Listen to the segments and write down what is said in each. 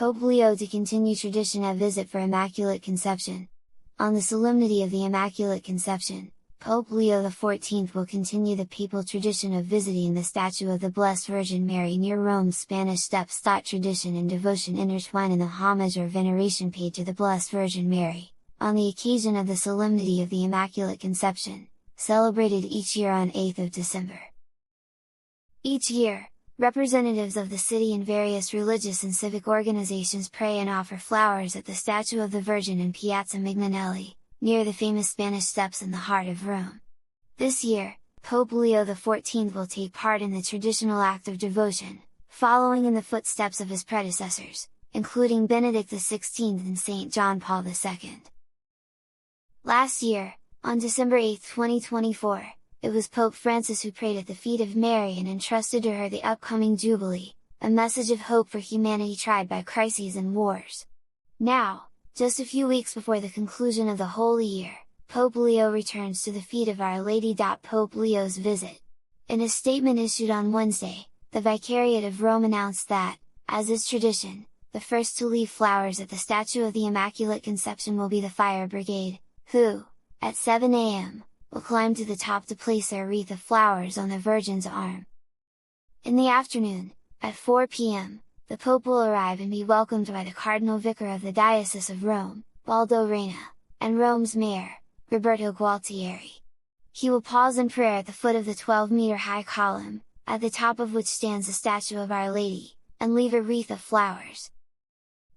Pope Leo to continue traditionaI visit for Immaculate Conception. On the solemnity of the Immaculate Conception, Pope Leo XIV will continue the papal tradition of visiting the statue of the Blessed Virgin Mary near Rome's Spanish Steps. Tradition and devotion intertwine in the homage or veneration paid to the Blessed Virgin Mary, on the occasion of the solemnity of the Immaculate Conception, celebrated each year on 8th of December. Each year, representatives of the city and various religious and civic organizations pray and offer flowers at the statue of the Virgin in Piazza Mignonelli, near the famous Spanish Steps in the heart of Rome. This year, Pope Leo XIV will take part in the traditional act of devotion, following in the footsteps of his predecessors, including Benedict XVI and St. John Paul II. Last year, on December 8, 2024, it was Pope Francis who prayed at the feet of Mary and entrusted to her the upcoming Jubilee, a message of hope for humanity tried by crises and wars. Now, just a few weeks before the conclusion of the Holy Year, Pope Leo returns to the feet of Our Lady. Pope Leo's visit. In a statement issued on Wednesday, the Vicariate of Rome announced that, as is tradition, the first to leave flowers at the statue of the Immaculate Conception will be the Fire Brigade, who, at 7 a.m., will climb to the top to place their wreath of flowers on the Virgin's arm. In the afternoon, at 4 p.m., the Pope will arrive and be welcomed by the Cardinal Vicar of the Diocese of Rome, Baldo Reina, and Rome's Mayor, Roberto Gualtieri. He will pause in prayer at the foot of the 12-meter-high column, at the top of which stands a statue of Our Lady, and leave a wreath of flowers.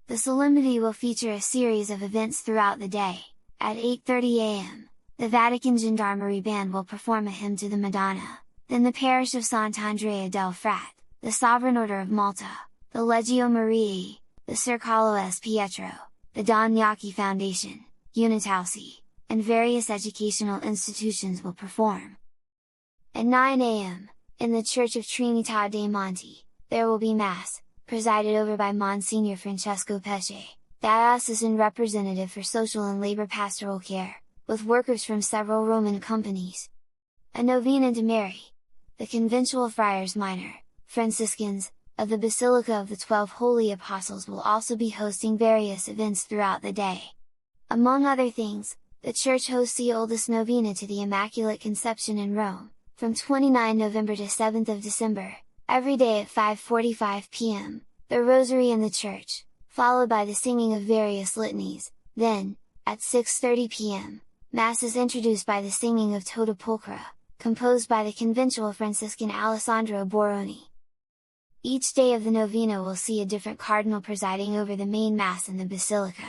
The solemnity will feature a series of events throughout the day. At 8:30 a.m., the Vatican Gendarmerie Band will perform a hymn to the Madonna, then the parish of Sant'Andrea del Frat, the Sovereign Order of Malta, the Legio Mariae, the Sir Carlo S. Pietro, the Don Gnocchi Foundation, Unitausi, and various educational institutions will perform. At 9 a.m., in the Church of Trinità dei Monti, there will be Mass, presided over by Monsignor Francesco Pesce, diocesan representative for social and labor pastoral care, with workers from several Roman companies. A novena to Mary. The Conventual Friars Minor, Franciscans, of the Basilica of the 12 Holy Apostles will also be hosting various events throughout the day. Among other things, the Church hosts the oldest novena to the Immaculate Conception in Rome, from 29 November to 7th of December, every day at 5:45 p.m., the Rosary in the Church, followed by the singing of various litanies, then, at 6:30 p.m., Mass is introduced by the singing of Tota Pulchra, composed by the conventual Franciscan Alessandro Borroni. Each day of the novena will see a different cardinal presiding over the main Mass in the Basilica.